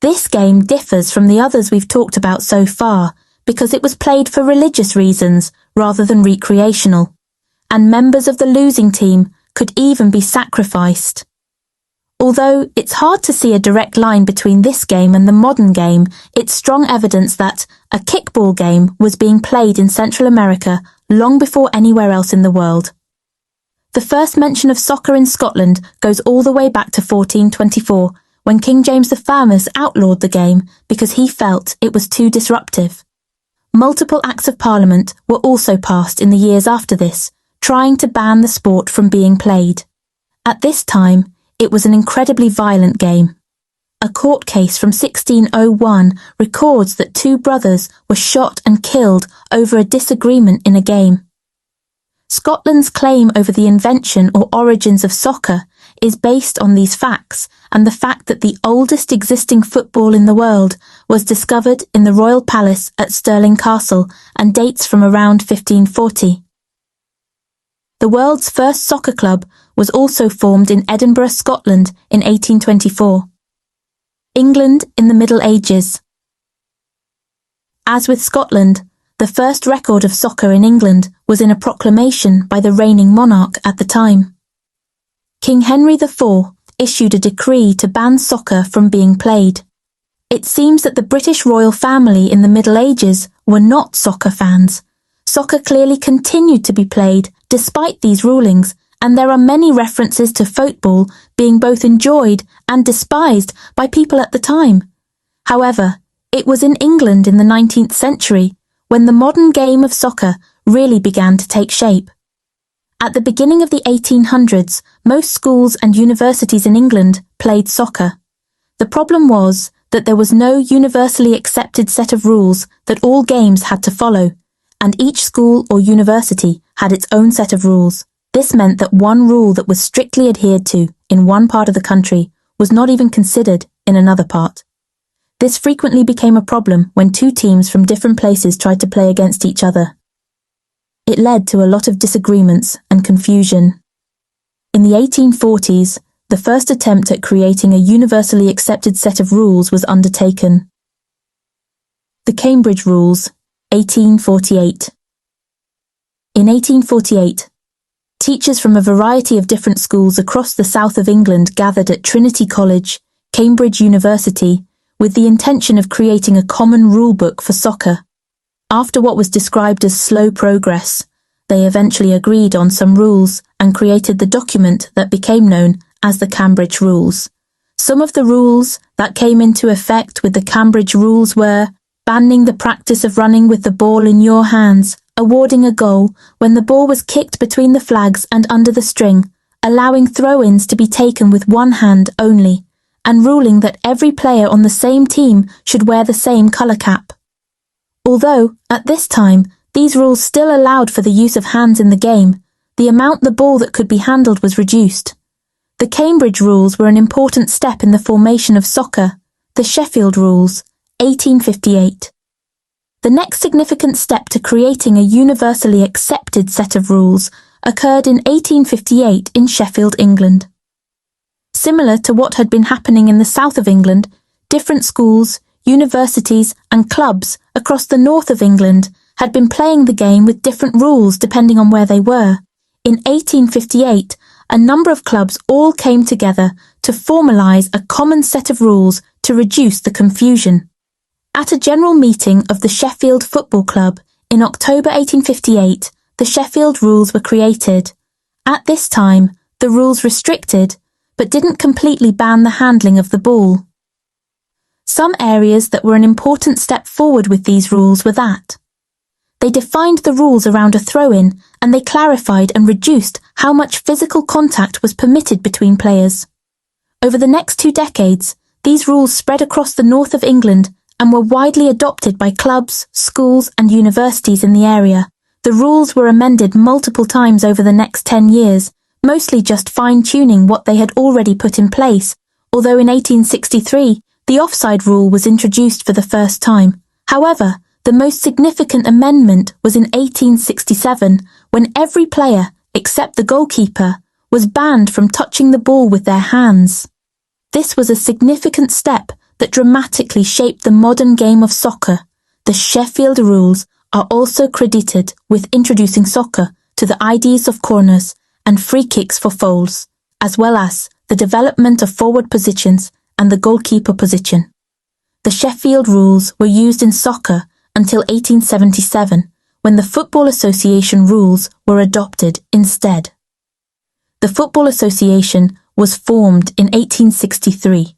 This game differs from the others we've talked about so far because it was played for religious reasons rather than recreational, and members of the losing team could even be sacrificed. Although it's hard to see a direct line between this game and the modern game, it's strong evidence that a kickball game was being played in Central America long before anywhere else in the world. The first mention of soccer in Scotland goes all the way back to 1424, when King James I outlawed the game because he felt it was too disruptive. Multiple Acts of Parliament were also passed in the years after this, trying to ban the sport from being played. At this time, it was an incredibly violent game. A court case from 1601 records that 2 brothers were shot and killed over a disagreement in a game. Scotland's claim over the invention or origins of soccer is based on these facts and the fact that the oldest existing football in the world was discovered in the Royal Palace at Stirling Castle and dates from around 1540. The world's first soccer club was also formed in Edinburgh, Scotland in 1824. England in the Middle Ages. As with Scotland, the first record of soccer in England was in a proclamation by the reigning monarch at the time. King Henry IV issued a decree to ban soccer from being played. It seems that the British royal family in the Middle Ages were not soccer fans. Soccer clearly continued to be played despite these rulings, and there are many references to football being both enjoyed and despised by people at the time. However, it was in England in the 19th century when the modern game of soccer really began to take shape. At the beginning of the 1800s, most schools and universities in England played soccer. The problem was that there was no universally accepted set of rules that all games had to follow, and each school or university had its own set of rules. This meant that one rule that was strictly adhered to in one part of the country was not even considered in another part. This frequently became a problem when 2 teams from different places tried to play against each other. It led to a lot of disagreements and confusion. In the 1840s, the first attempt at creating a universally accepted set of rules was undertaken. The Cambridge Rules, 1848. In 1848, teachers from a variety of different schools across the south of England gathered at Trinity College, Cambridge University, with the intention of creating a common rule book for soccer. After what was described as slow progress, they eventually agreed on some rules and created the document that became known as the Cambridge Rules. Some of the rules that came into effect with the Cambridge Rules were banning the practice of running with the ball in your hands, awarding a goal when the ball was kicked between the flags and under the string, allowing throw-ins to be taken with one hand only, and ruling that every player on the same team should wear the same colour cap. Although, at this time, these rules still allowed for the use of hands in the game, the amount the ball that could be handled was reduced. The Cambridge Rules were an important step in the formation of soccer, the Sheffield Rules, 1858. The next significant step to creating a universally accepted set of rules occurred in 1858 in Sheffield, England. Similar to what had been happening in the south of England, different schools, universities and clubs across the north of England had been playing the game with different rules depending on where they were. In 1858, a number of clubs all came together to formalise a common set of rules to reduce the confusion. At a general meeting of the Sheffield Football Club in October 1858, the Sheffield Rules were created. At this time, the rules restricted, but didn't completely ban the handling of the ball. Some areas that were an important step forward with these rules were that they defined the rules around a throw-in and they clarified and reduced how much physical contact was permitted between players. Over the next 2 decades, these rules spread across the north of England and were widely adopted by clubs, schools and universities in the area. The rules were amended multiple times over the next 10 years, mostly just fine-tuning what they had already put in place, although in 1863, the offside rule was introduced for the first time. However, the most significant amendment was in 1867, when every player, except the goalkeeper, was banned from touching the ball with their hands. This was a significant step that dramatically shaped the modern game of soccer, the Sheffield rules are also credited with introducing soccer to the ideas of corners and free kicks for fouls, as well as the development of forward positions and the goalkeeper position. The Sheffield rules were used in soccer until 1877, when the Football Association rules were adopted instead. The Football Association was formed in 1863.